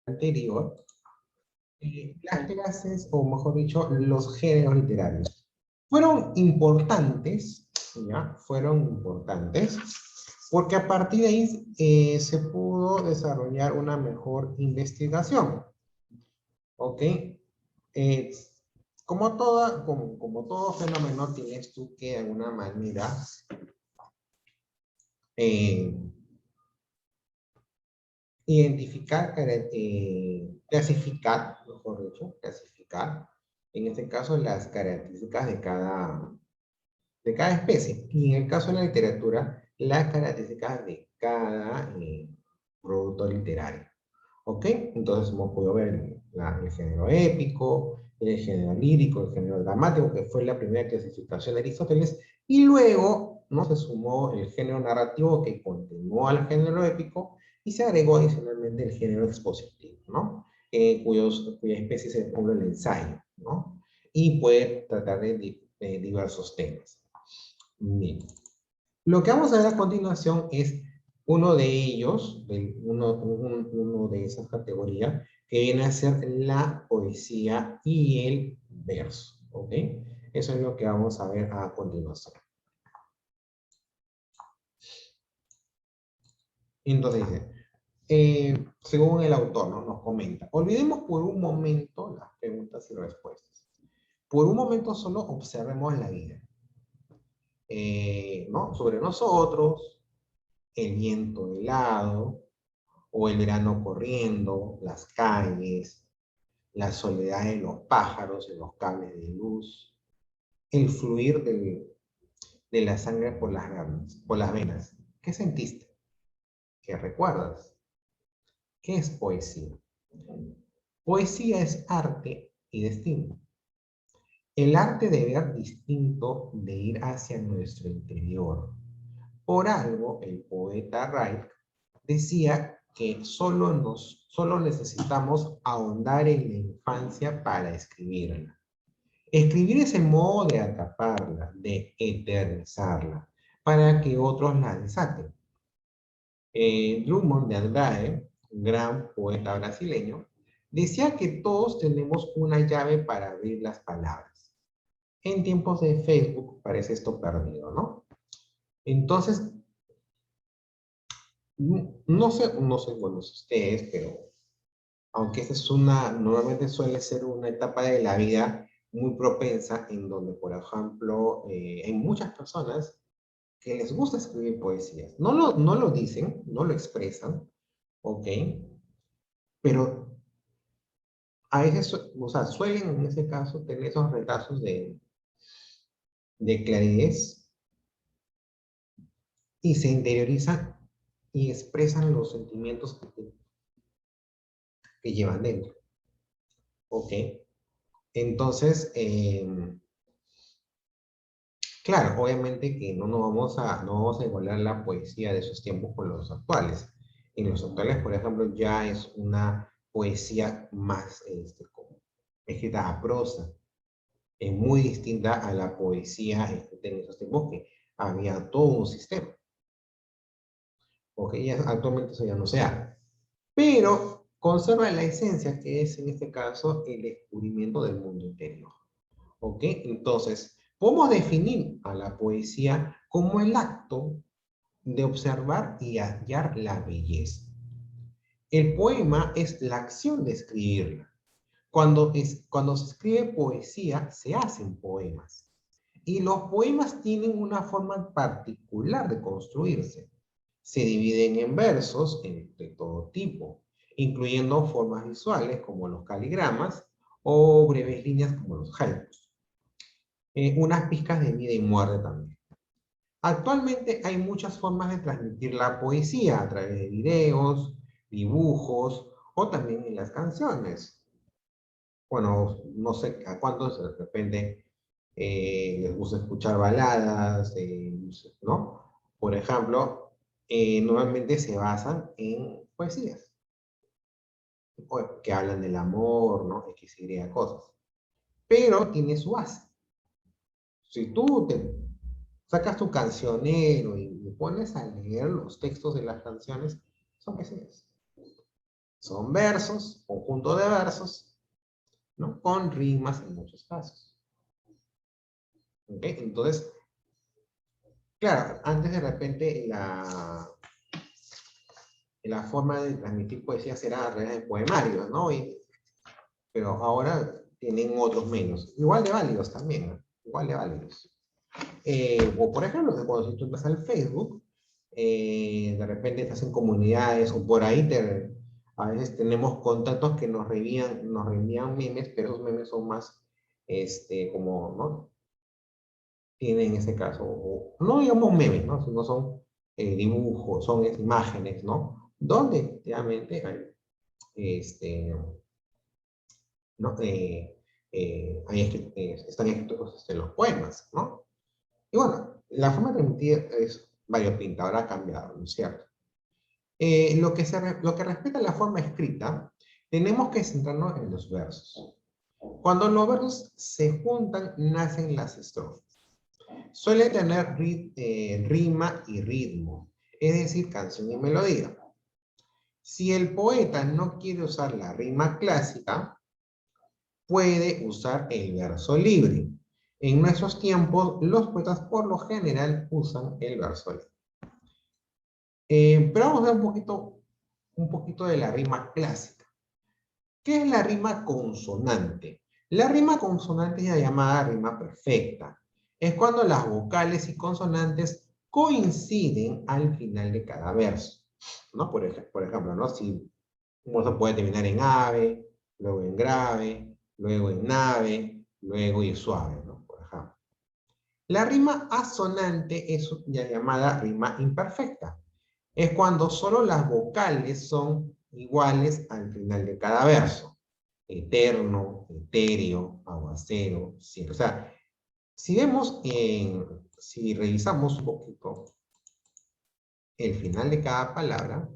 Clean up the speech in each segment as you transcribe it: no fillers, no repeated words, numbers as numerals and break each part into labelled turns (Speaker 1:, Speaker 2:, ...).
Speaker 1: anterior, las clases, o mejor dicho, los géneros literarios. Fueron importantes, ¿ya? Fueron importantes, porque a partir de ahí se pudo desarrollar una mejor investigación, ¿ok? Eh, como todo fenómeno, tienes tú que de alguna manera eh, identificar, clasificar, mejor dicho, clasificar, en este caso, las características de cada especie. Y en el caso de la literatura, las características de cada producto literario. ¿Ok? Entonces hemos podido ver el género épico, el género lírico, el género dramático, que fue la primera clasificación de Aristóteles, y luego no se sumó el género narrativo que continuó al género épico y se agregó adicionalmente el género expositivo, ¿no? Cuya especie se pone el ensayo, ¿no? Y puede tratar de diversos temas. Bien. Lo que vamos a ver a continuación es uno de ellos, uno de esas categorías, que viene a ser la poesía y el verso. ¿Ok? Eso es lo que vamos a ver a continuación. Entonces dice, según el autor, ¿no? Nos comenta, olvidemos por un momento las preguntas y respuestas. Por un momento solo observemos la vida, ¿no? Sobre nosotros, el viento helado, o el verano corriendo, las calles, la soledad de los pájaros en los cables de luz, el fluir de la sangre por las venas. ¿Qué sentiste? ¿Qué recuerdas? ¿Qué es poesía? Poesía es arte y destino. El arte de ver distinto, de ir hacia nuestro interior. Por algo, el poeta Reich decía que solo necesitamos ahondar en la infancia para escribirla. Escribir es el modo de atraparla, de eternizarla, para que otros la desaten. Drummond de Andrade, un gran poeta brasileño, decía que todos tenemos una llave para abrir las palabras. En tiempos de Facebook parece esto perdido, ¿no? Entonces, no sé, bueno, ustedes, pero aunque esta es normalmente suele ser una etapa de la vida muy propensa en donde, por ejemplo, hay muchas personas que les gusta escribir poesías. No lo dicen, no lo expresan, ¿ok? Pero a veces, o sea, suelen en ese caso tener esos retazos de claridad y se interiorizan y expresan los sentimientos que llevan dentro, ¿ok? Entonces, claro, obviamente que no vamos a igualar la poesía de esos tiempos con los actuales. En los actuales, por ejemplo, ya es una poesía más como escrita a prosa. Es muy distinta a la poesía escrita en esos tiempos que había todo un sistema. Porque ya, actualmente eso ya no se hace. Pero conserva la esencia que es en este caso el descubrimiento del mundo interior. ¿Ok? Entonces, podemos definir a la poesía como el acto de observar y hallar la belleza. El poema es la acción de escribirla. Cuando se escribe poesía, se hacen poemas. Y los poemas tienen una forma particular de construirse. Se dividen en versos de todo tipo, incluyendo formas visuales como los caligramas o breves líneas como los haikus. Unas pizcas de vida y muerte también. Actualmente hay muchas formas de transmitir la poesía a través de videos, dibujos o también en las canciones. Bueno, no sé a cuántos de repente les gusta escuchar baladas, ¿no? Por ejemplo, normalmente se basan en poesías que hablan del amor, ¿no? X, Y cosas. Pero tiene su base. Si tú te sacas tu cancionero y te pones a leer los textos de las canciones, son poesías. Son versos, conjunto de versos, ¿no? Con rimas en muchos casos. ¿Ok? Entonces, claro, antes de repente la forma de transmitir poesía era a través de poemarios, ¿no? Pero ahora tienen otros medios, igual de válidos también, ¿no? Igual de válidos. O por ejemplo, cuando si tú entras al Facebook, de repente estás en comunidades o por ahí a veces tenemos contactos que nos reenvían memes, pero esos memes son más, como, ¿no? Tienen en este caso, no digamos memes, ¿no? Sino son dibujos, son imágenes, ¿no? Donde efectivamente hay, ¿no? Están escritos los poemas, ¿no? Y bueno, la forma de transmitir es variopinta, ahora ha cambiado, ¿no es cierto? Lo que respecta a la forma escrita, tenemos que centrarnos en los versos. Cuando los versos se juntan, nacen las estrofas. Suele tener rima y ritmo, es decir, canción y melodía. Si el poeta no quiere usar la rima clásica, puede usar el verso libre. En nuestros tiempos, los poetas por lo general usan el verso libre. Pero vamos a ver un poquito de la rima clásica. ¿Qué es la rima consonante? La rima consonante es la llamada rima perfecta. Es cuando las vocales y consonantes coinciden al final de cada verso, ¿no? Por ejemplo, ¿no? Si un verso puede terminar en ave, luego en grave, luego en nave, luego y suave, ¿no? Por ejemplo. La rima asonante es la llamada rima imperfecta. Es cuando solo las vocales son iguales al final de cada verso. Eterno, etéreo, aguacero, cielo. O sea, si revisamos un poquito el final de cada palabra,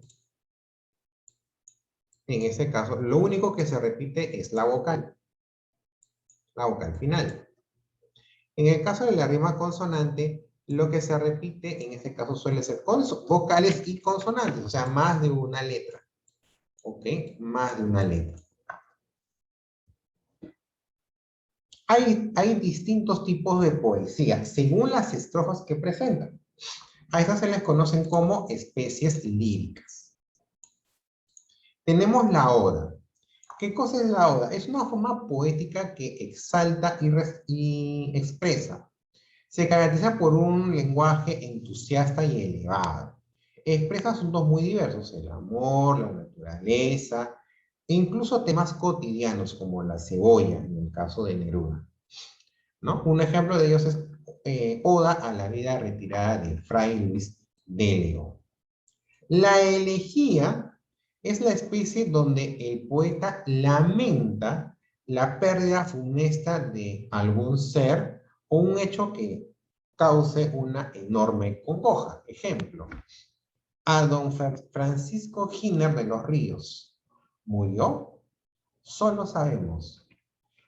Speaker 1: en este caso, lo único que se repite es la vocal final. En el caso de la rima consonante, lo que se repite en este caso suele ser vocales y consonantes, o sea, más de una letra. ¿Ok? Más de una letra. Hay distintos tipos de poesía según las estrofas que presentan. A estas se les conocen como especies líricas. Tenemos la oda. ¿Qué cosa es la oda? Es una forma poética que exalta y expresa. Se caracteriza por un lenguaje entusiasta y elevado. Expresa asuntos muy diversos, el amor, la naturaleza, e incluso temas cotidianos como la cebolla, en el caso de Neruda, ¿no? Un ejemplo de ellos es Oda a la vida retirada de Fray Luis de León. La elegía es la especie donde el poeta lamenta la pérdida funesta de algún ser o un hecho que cause una enorme congoja. Ejemplo, a don Francisco Giner de los Ríos. ¿Murió? Solo sabemos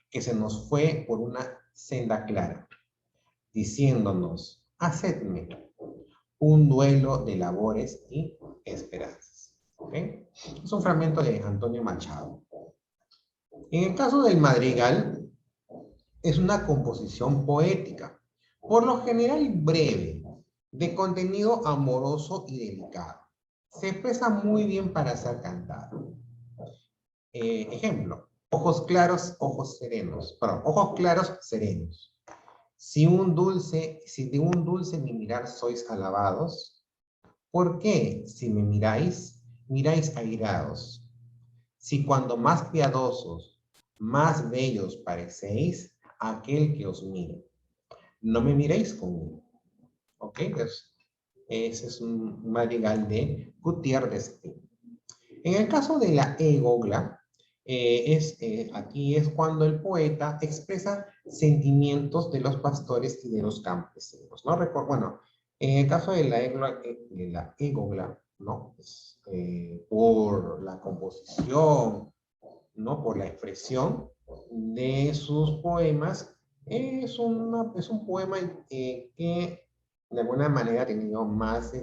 Speaker 1: que se nos fue por una senda clara, diciéndonos, hacedme un duelo de labores y esperanzas. ¿Ok? Es un fragmento de Antonio Machado. En el caso del madrigal, es una composición poética, por lo general breve, de contenido amoroso y delicado. Se expresa muy bien para ser cantado. Ejemplo, ojos claros, ojos serenos. Perdón, ojos claros, serenos. Si de un dulce mi mirar sois alabados, ¿por qué, si me miráis, miráis airados? Si cuando más piadosos, más bellos parecéis, aquel que os mire, no me miréis conmigo. ¿Ok? Ese es un madrigal de Gutiérrez. En el caso de la egogla, aquí es cuando el poeta expresa sentimientos de los pastores y de los campesinos, ¿no? Bueno, en el caso de la egogla, ¿no? Pues, por la composición, ¿no? Por la expresión de sus poemas, es un poema que de alguna manera ha tenido más,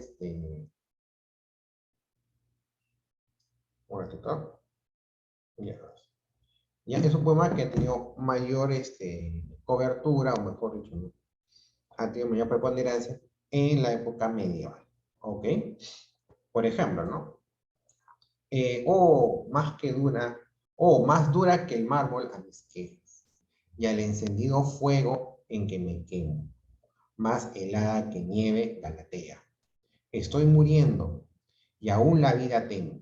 Speaker 1: un ratito. Ya, ya es un poema que ha tenido mayor cobertura, o mejor dicho, ¿no? Ha tenido mayor preponderancia en la época medieval. ¿Ok? Por ejemplo, ¿no? Más que dura, más dura que el mármol a mis quejas, y al encendido fuego en que me quemo, más helada que nieve Galatea. Estoy muriendo, y aún la vida temo,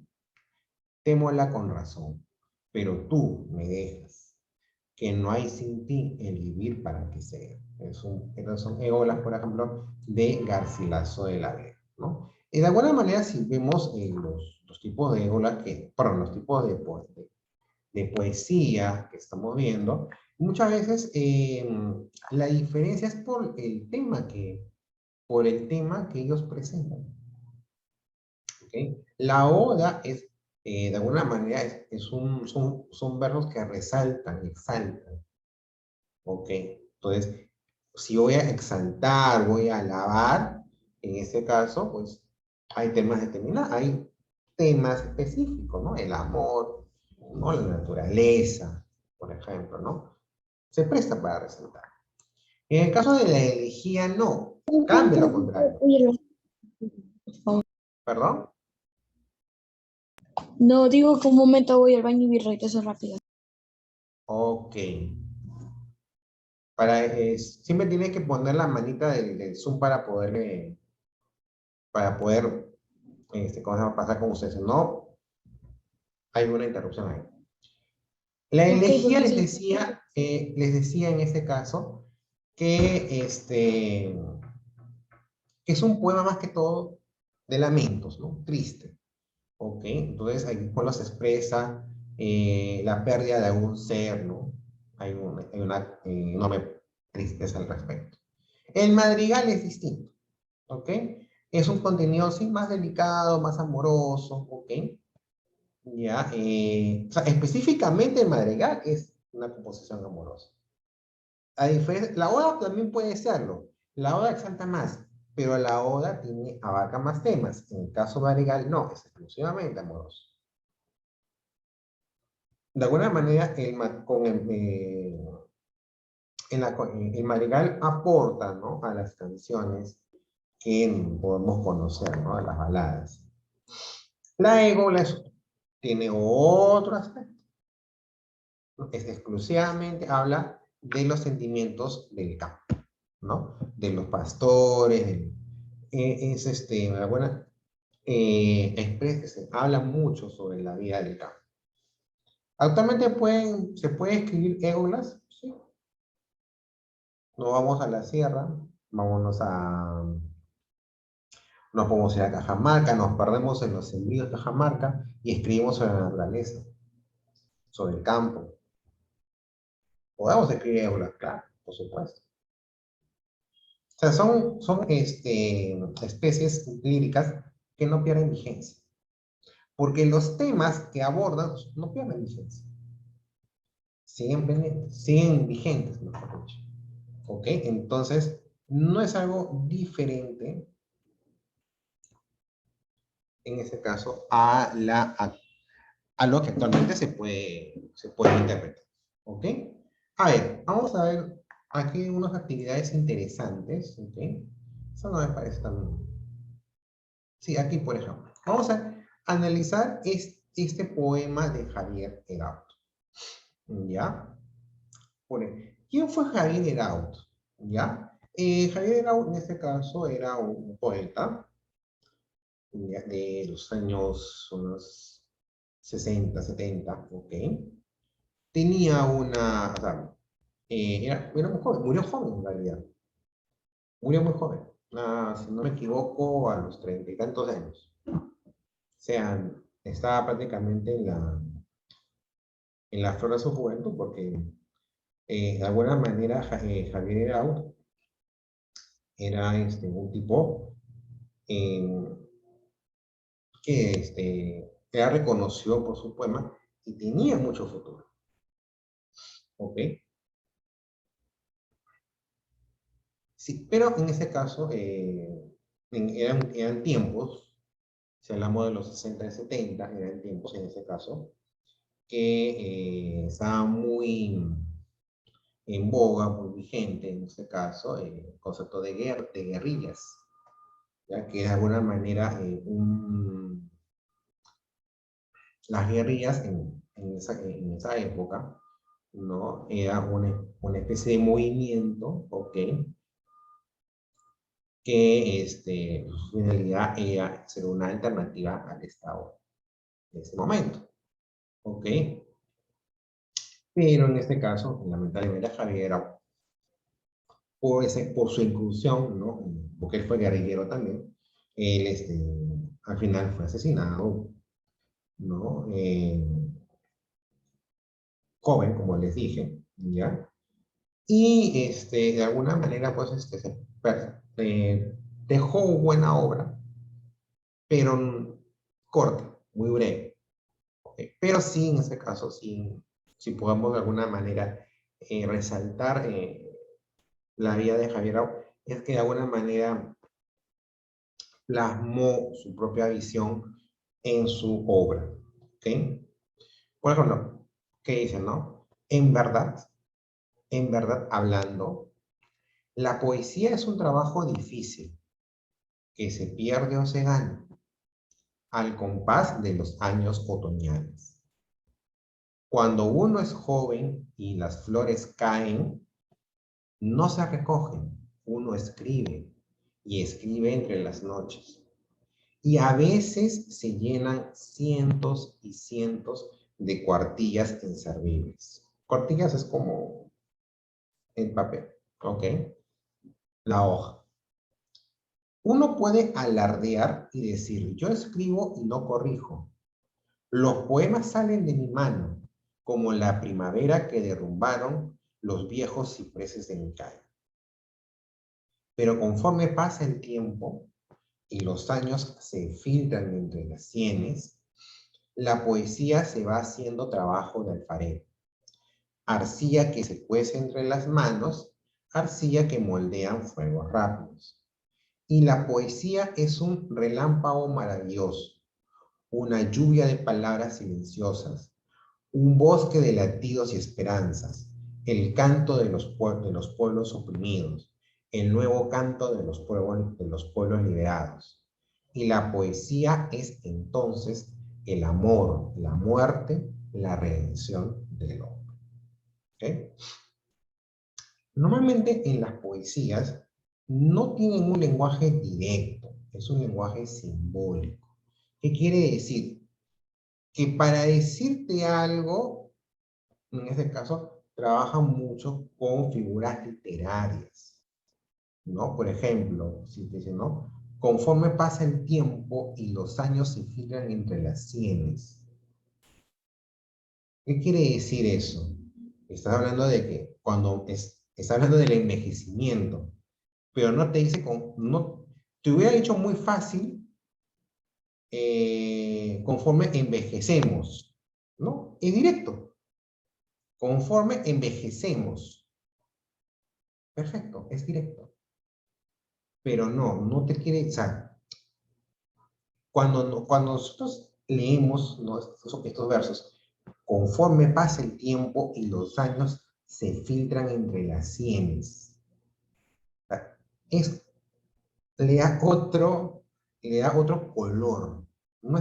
Speaker 1: témola con razón, pero tú me dejas, que no hay sin ti el vivir para que sea. Estos son égolas, por ejemplo, de Garcilaso de la Vega, ¿no? Y de alguna manera, si vemos los tipos de égolas perdón, los tipos de poesía que estamos viendo, muchas veces la diferencia es por el tema que ellos presentan. ¿Okay? La oda es, de alguna manera, son versos que resaltan, exaltan. ¿Ok? Entonces, si voy a exaltar, voy a alabar, en este caso, pues hay temas determinados, hay temas específicos, ¿no? El amor, ¿no? La naturaleza, por ejemplo, ¿no? Se presta para resaltar. En el caso de la elegía, no, cambia lo contrario. ¿Perdón?
Speaker 2: No, digo que un momento voy al baño y regreso rápido.
Speaker 1: Ok. Siempre tiene que poner la manita del Zoom para poder ¿cómo se llama? Pasar con ustedes. Si no, hay una interrupción ahí. La
Speaker 2: Ok,
Speaker 1: elegía
Speaker 2: porque sí.
Speaker 1: les decía en este caso que, que es un poema más que todo de lamentos, ¿no? Triste. ¿Ok? Entonces ahí pues se expresa la pérdida de algún ser, ¿no? Hay una enorme tristeza al respecto. El madrigal es distinto, ¿ok? Es un contenido, sí, más delicado, más amoroso, ¿ok? Ya, o sea, específicamente el madrigal es una composición amorosa. La oda también puede serlo. La oda exalta más, pero la oda abarca más temas. En el caso madrigal, no, es exclusivamente amoroso. De alguna manera, el madrigal aporta, ¿no? A las canciones que podemos conocer, ¿no? A las baladas. La égola tiene otro aspecto. Es exclusivamente habla de los sentimientos del campo, ¿no? De los pastores, buena, habla mucho sobre la vida del campo. Actualmente se puede escribir égolas, sí. Nos vamos a la sierra, nos podemos ir a Cajamarca, nos perdemos en los sembríos de Cajamarca y escribimos sobre la naturaleza, sobre el campo. Podemos escribir égolas, claro, por supuesto. O sea, son especies líricas que no pierden vigencia, porque los temas que abordan no pierden vigencia, siguen vigentes, mejor dicho. ¿Ok? Entonces, no es algo diferente, en ese caso, a lo que actualmente se puede interpretar. ¿Ok? A ver, vamos a ver aquí unas actividades interesantes. ¿Ok? Eso no me parece tan... Sí, aquí, por ejemplo. Vamos a analizar este poema de Javier Eraut. ¿Ya? ¿Quién fue Javier Eraut? ¿Ya? Javier Eraut, en este caso, era un poeta ¿ya? De los años unos 60, 70, ¿ok? Tenía una... O sea, era muy joven, murió joven en realidad. Murió muy joven. Si no me equivoco, a los 30 y tantos años. O sea, estaba prácticamente en la flor de su juventud, porque de alguna manera Javier Eraut era un tipo eh, que era reconocido por su poema y tenía mucho futuro. ¿Ok? Sí, pero en ese caso eran tiempos, si hablamos de los 60 y 70, eran tiempos en ese caso, que estaba muy en boga, muy vigente en este caso, el concepto de guerrillas, ya que de alguna manera las guerrillas en esa época, ¿no? Era una especie de movimiento, ¿ok? Que en realidad era ser una alternativa al Estado en ese momento, ¿ok? Pero en este caso, lamentablemente, Javier, por su inclusión, ¿no? Porque él fue guerrillero también, él al final fue asesinado, ¿no? Joven, como les dije, ¿ya? Y de alguna manera, pues, dejó buena obra, pero corta, muy breve. ¿Okay? Pero sí, en este caso, sí, si podemos de alguna manera resaltar la vida de Javier Grau, es que de alguna manera plasmó su propia visión en su obra. ¿Okay? Por ejemplo, ¿qué dice, no? En verdad hablando, la poesía es un trabajo difícil que se pierde o se gana al compás de los años otoñales. Cuando uno es joven y las flores caen, no se recogen, uno escribe y escribe entre las noches. Y a veces se llenan cientos y cientos de cuartillas inservibles. Cuartillas es como el papel, ¿ok? La hoja. Uno puede alardear y decir, yo escribo y no corrijo. Los poemas salen de mi mano, como la primavera que derrumbaron los viejos cipreses de mi calle. Pero conforme pasa el tiempo y los años se filtran entre las sienes, la poesía se va haciendo trabajo de alfarero. Arcilla que se cuece entre las manos, arcilla que moldean fuegos rápidos. Y la poesía es un relámpago maravilloso, una lluvia de palabras silenciosas, un bosque de latidos y esperanzas, el canto de los pueblos oprimidos, el nuevo canto de los pueblos liberados. Y la poesía es entonces el amor, la muerte, la redención del hombre. ¿Okay? Normalmente en las poesías no tienen un lenguaje directo, es un lenguaje simbólico. ¿Qué quiere decir? Que para decirte algo, en este caso, trabajan mucho con figuras literarias, ¿no? Por ejemplo, si te dicen, ¿no? Conforme pasa el tiempo y los años se filan entre las sienes. ¿Qué quiere decir eso? Estás hablando de que estás hablando del envejecimiento, pero no te dice, no, te hubiera dicho muy fácil conforme envejecemos, ¿no? Es directo, conforme envejecemos. Perfecto, es directo. Pero no te quiere, o sea, cuando nosotros leemos, ¿no? estos versos, conforme pasa el tiempo y los años se filtran entre las sienes. O sea, es, le da le da otro color. No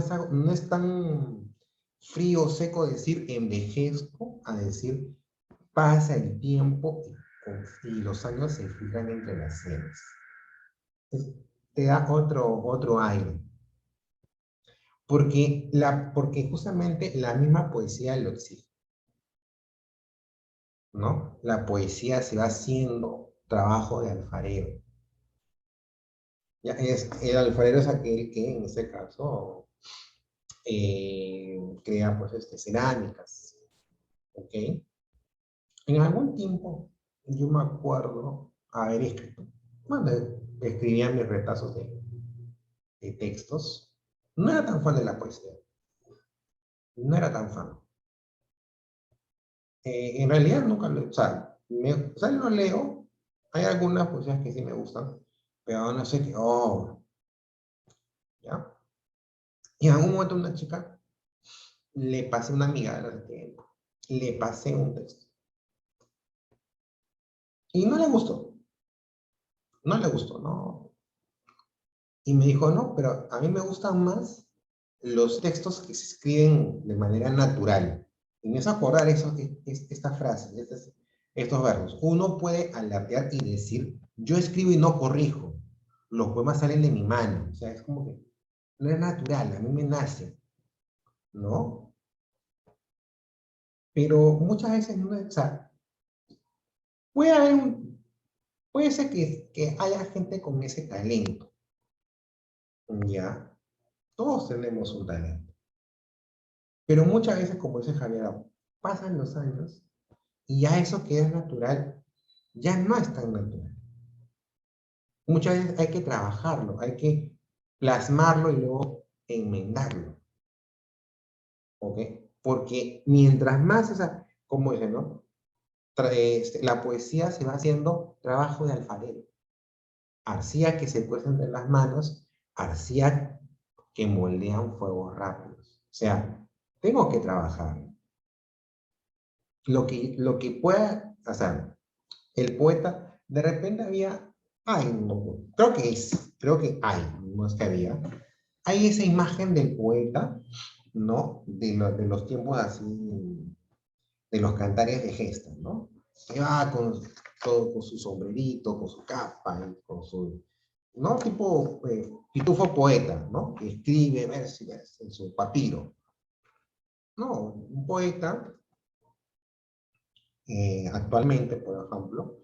Speaker 1: es tan frío o seco decir envejezco a decir pasa el tiempo y los años se filtran entre las sienes. Te da otro aire. Porque justamente la misma poesía lo exige, ¿no? La poesía se va haciendo trabajo de alfarero. Ya el alfarero es aquel que, en este caso, crea, pues, cerámicas, ¿ok? En algún tiempo, yo me acuerdo haber escrito, cuando escribía mis retazos de textos, no era tan fan de la poesía, no era tan fan. En realidad nunca lo, o sea, lo leo, hay algunas poesías que sí me gustan, pero no sé qué, oh, ¿ya? Y en algún momento una chica le pasé a una amiga de hace tiempo, le pasé un texto. Y no le gustó, no le gustó, no. Y me dijo, no, pero a mí me gustan más los textos que se escriben de manera natural. Y me hizo acordar eso, esta frase, estos verbos. Uno puede alardear y decir, yo escribo y no corrijo. Los poemas salen de mi mano. O sea, es como que no es natural, a mí me nace, ¿no? Pero muchas veces no es, o sea, puede haber puede ser que haya gente con ese talento, ¿ya? Todos tenemos un talento. Pero muchas veces, como dice Javier, pasan los años y ya eso que es natural ya no es tan natural. Muchas veces hay que trabajarlo, hay que plasmarlo y luego enmendarlo. ¿Ok? Porque mientras más, o sea, como dice, ¿no? La poesía se va haciendo trabajo de alfarero. Arcilla que se cuece entre las manos, arcilla que moldean fuegos rápidos. O sea, tengo que trabajar. Lo que pueda, o sea, el poeta, de repente no, creo que hay, no es que hay esa imagen del poeta, ¿no? De los tiempos así, de los cantares de gesta, ¿no? Que va todo con su sombrerito, con su capa, y con su, ¿no? Tipo pitufo poeta, ¿no? Que escribe versos en su papiro. No, un poeta, actualmente, por ejemplo,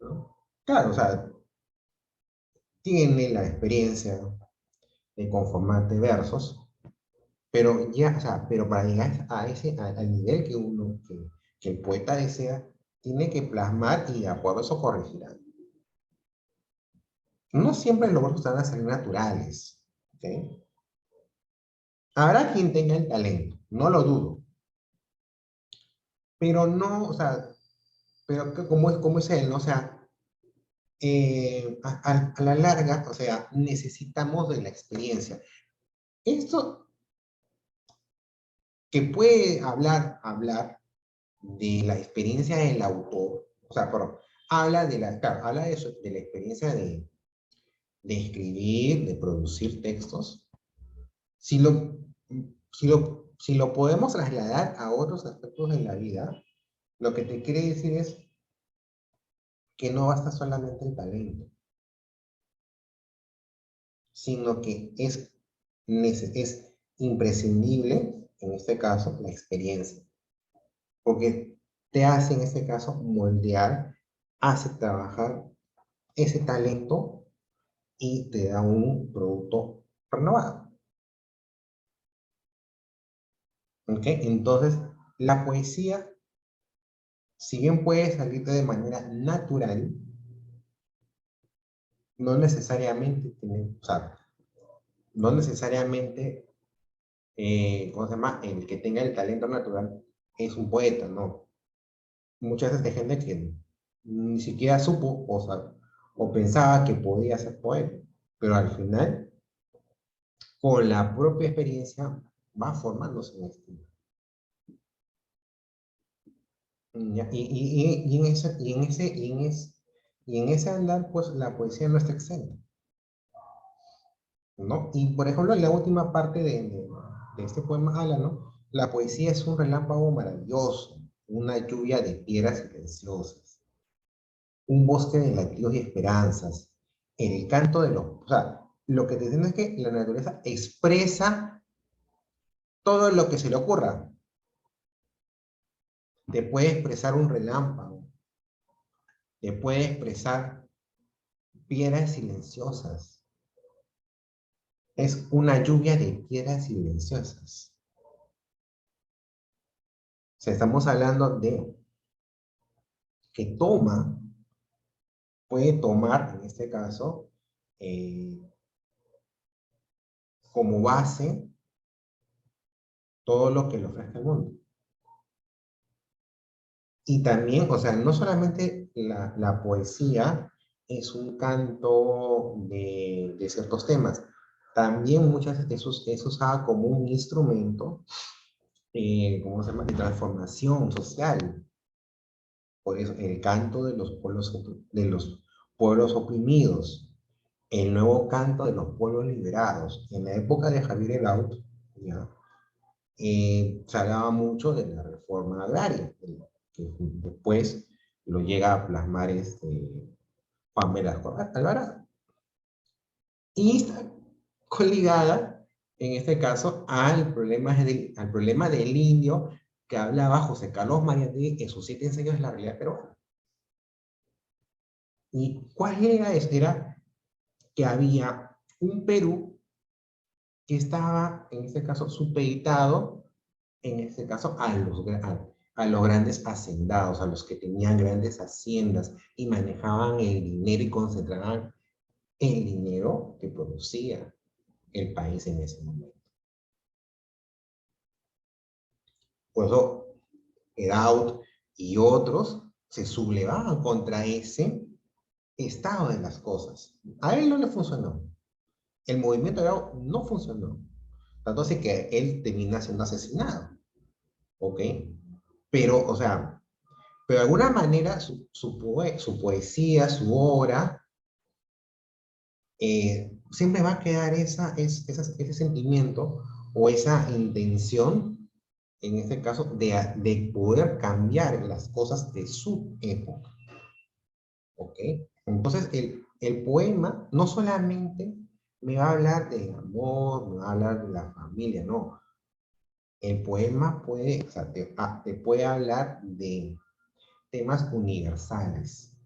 Speaker 1: ¿no? Claro, o sea, tiene la experiencia de conformarte versos, pero ya, o sea, pero para llegar al nivel que el poeta desea, tiene que plasmar y de acuerdo a eso corregirá. No siempre los versos van a salir naturales, ¿ok? Habrá quien tenga el talento, no lo dudo, pero no, o sea, pero como es él, ¿no? O sea, a la larga, o sea, necesitamos de la experiencia. Esto que puede hablar de la experiencia del autor, o sea, perdón, claro, habla de la experiencia de escribir, de producir textos. Si lo, si lo podemos trasladar a otros aspectos de la vida, lo que te quiere decir es que no basta solamente el talento, sino que es imprescindible, en este caso, la experiencia, porque te hace, en este caso, moldear, hace trabajar ese talento y te da un producto renovado. ¿Ok? Entonces, la poesía, si bien puede salirte de manera natural, no necesariamente o sea, no necesariamente, ¿cómo se llama? El que tenga el talento natural es un poeta, no. Muchas veces hay gente que ni siquiera supo o pensaba que podía ser poeta, pero al final, con la propia experiencia, va formándose un estilo. Ya, y en ese andar, pues la poesía no está exenta, ¿no? Y por ejemplo, en la última parte de este poema habla, ¿no? La poesía es un relámpago maravilloso, una lluvia de piedras silenciosas, un bosque de latidos y esperanzas, el canto de los... O sea, lo que te dicen es que la naturaleza expresa todo lo que se le ocurra. Te puede expresar un relámpago, te puede expresar piedras silenciosas. Es una lluvia de piedras silenciosas. O sea, estamos hablando de que puede tomar, en este caso, eh, como base todo lo que le ofrezca el mundo. Y también, o sea, no solamente la poesía es un canto de ciertos temas, también muchas veces es usada como un instrumento ¿cómo se llama? De transformación social. Por eso, el canto de los pueblos oprimidos, el nuevo canto de los pueblos liberados. En la época de Javier Eraut, ¿ya? Se hablaba mucho de la reforma agraria, que después lo llega a plasmar Juan Velasco Alvarado. Y está coligada, en este caso, al problema del indio que hablaba José Carlos Mariátegui en sus 7 ensayos de la realidad peruana. ¿Y cuál era eso? Era que había un Perú que estaba, en este caso, supeditado, en este caso, a los grandes hacendados, a los que tenían grandes haciendas y manejaban el dinero y concentraban el dinero que producía el país en ese momento. Por eso, Eraut y otros se sublevaban contra ese estado de las cosas. A él no le funcionó. El movimiento de Eraut no funcionó. Tanto así que él termina siendo asesinado. ¿Ok? Pero, o sea, pero de alguna manera su poesía, su obra, siempre va a quedar ese sentimiento o esa intención, en este caso, de poder cambiar las cosas de su época. ¿Ok? Entonces, el poema no solamente me va a hablar del amor, me va a hablar de la familia, no. El poema puede, o sea, te puede hablar de temas universales.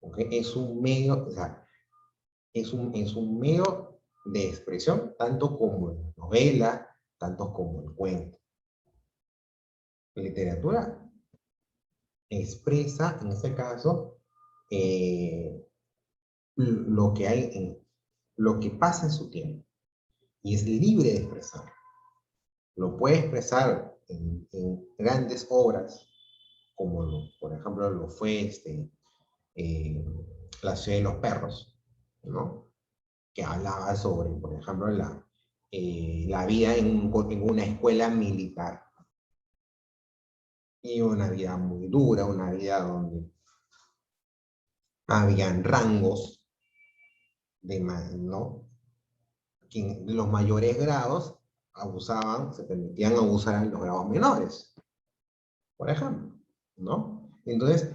Speaker 1: ¿Ok? Es un medio, o sea, es un medio de expresión, tanto como en novela, tanto como en cuento. La literatura expresa, en este caso, eh, lo que hay lo que pasa en su tiempo y es libre de expresar. Lo puede expresar en grandes obras, como por ejemplo lo fue eh, La ciudad de los perros, ¿no? Que hablaba sobre, por ejemplo, la vida en una escuela militar. Y una vida muy dura, una vida donde habían rangos ¿no? Que en los mayores grados abusaban, se permitían abusar en los grados menores, por ejemplo, ¿no? Entonces,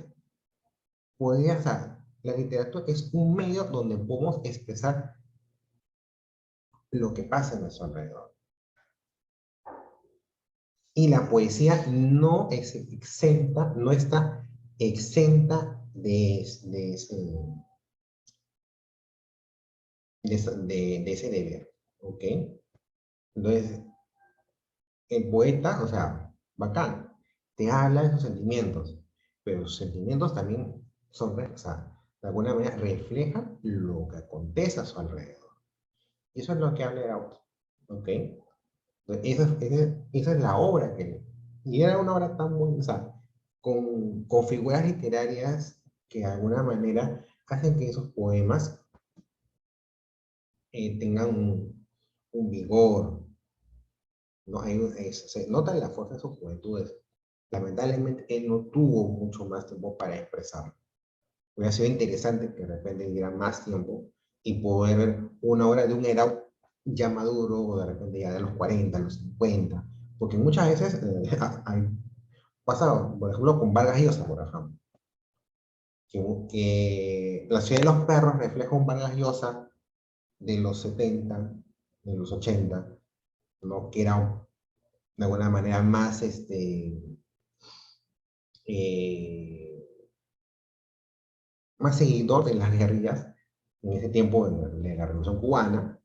Speaker 1: podría ser, la literatura es un medio donde podemos expresar lo que pasa en nuestro alrededor. Y la poesía no es exenta, no está exenta de ese deber, ¿ok? Entonces, el poeta, o sea, bacán, te habla de sus sentimientos, pero sus sentimientos también son, o sea, de alguna manera reflejan lo que acontece a su alrededor. Y eso es lo que habla el autor, ¿ok? Entonces, esa es la obra que... Y era una obra tan buena, o sea, con figuras literarias que de alguna manera hacen que esos poemas tengan un vigor, ¿no? Se nota la fuerza de sus juventudes. Lamentablemente, él no tuvo mucho más tiempo para expresarlo. Hubiera sido interesante que de repente diera más tiempo y poder ver una obra de un era ya maduro, o de repente ya de los 40, los 50, porque muchas veces hay pasado, por ejemplo, con Vargas Llosa, por ejemplo, que La ciudad de los perros refleja un Vargas Llosa de los 70, de los 80, ¿no? Que era de alguna manera más eh, más seguidor de las guerrillas en ese tiempo de la Revolución Cubana,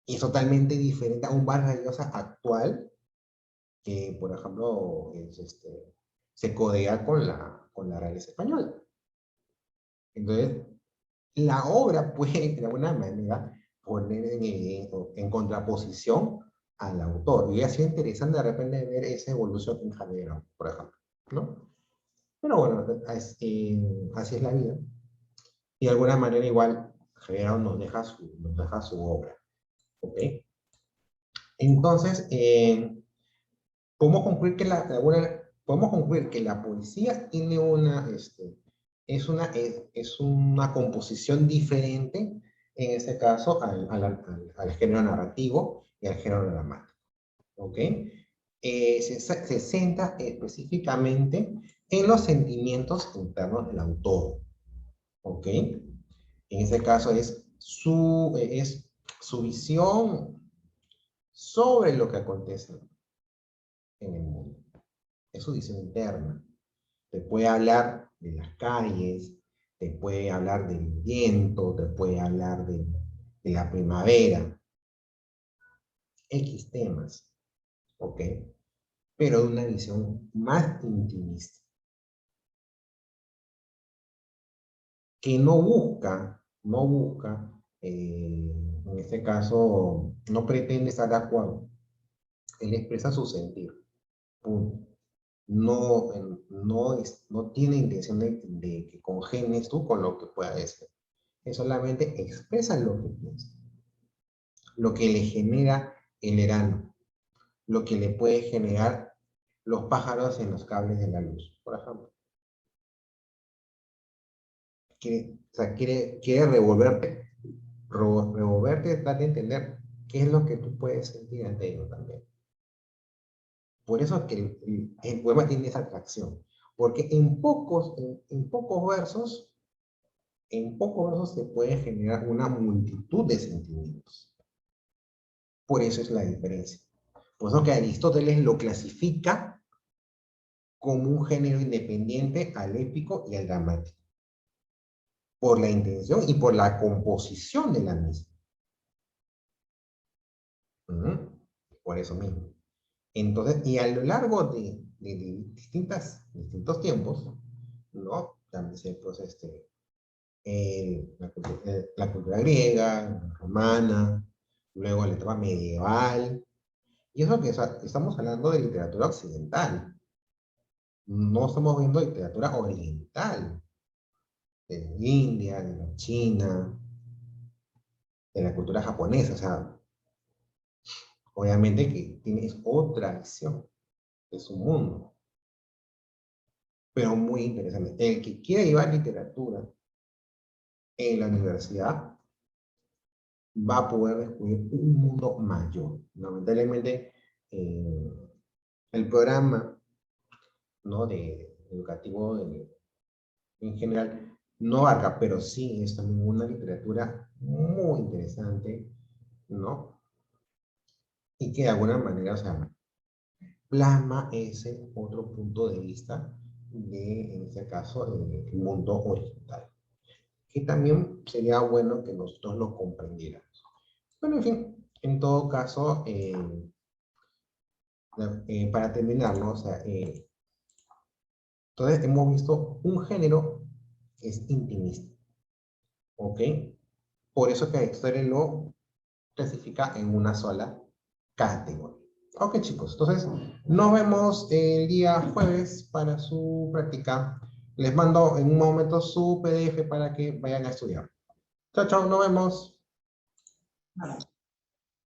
Speaker 1: y es totalmente diferente a un Vargas Llosa actual que, por ejemplo, se codea con la realeza española. Entonces, la obra puede, de alguna manera, poner en contraposición al autor. Y ha sido interesante de repente ver esa evolución en Javier, por ejemplo, ¿no? Pero bueno, así es la vida. Y de alguna manera igual Javier nos deja su obra. ¿Ok? Entonces, podemos concluir que la poesía tiene es una composición diferente, en este caso, al género narrativo y al género dramático. ¿Ok? Se centra específicamente en los sentimientos internos del autor. ¿Ok? En ese caso es su visión sobre lo que acontece en el mundo. Es su visión interna. Te puede hablar de las calles, te puede hablar del viento, te puede hablar de la primavera, X temas, ¿ok? Pero de una visión más intimista, que no busca, en este caso, no pretende estar de acuerdo. Él expresa su sentir, punto. No, no tiene intención de que congenes tú con lo que pueda decir. Él solamente expresa lo que piensa, lo que le genera el verano, lo que le puede generar los pájaros en los cables de la luz, por ejemplo. Quiere revolverte, darte a entender qué es lo que tú puedes sentir ante ello también. Por eso es que el poema tiene esa atracción, porque en pocos versos se puede generar una multitud de sentimientos. Por eso es la diferencia. Por eso que Aristóteles lo clasifica como un género independiente al épico y al dramático, por la intención y por la composición de la misma. Por eso mismo. Entonces, y a lo largo de distintos tiempos, ¿no? También se, pues, la cultura griega, la romana, luego la etapa medieval, y eso que estamos hablando de literatura occidental, no estamos viendo literatura oriental, de la India, de la China, de la cultura japonesa, o sea, obviamente que tienes otra visión de su mundo, pero muy interesante. El que quiera llevar literatura en la universidad va a poder descubrir un mundo mayor. Lamentablemente, el programa, ¿no?, educativo en general no abarca, pero sí es también una literatura muy interesante, ¿no? Y que de alguna manera, o sea, plasma ese otro punto de vista en este caso, el mundo oriental. Que también sería bueno que nosotros lo comprendiéramos. Bueno, en fin, en todo caso, para terminar, ¿no? O sea, entonces hemos visto un género que es intimista, ¿ok? Por eso que Aristóteles lo clasifica en una sola categoría. Ok, chicos, entonces nos vemos el día jueves para su práctica. Les mando en un momento su PDF para que vayan a estudiar. Chao, chao, nos vemos.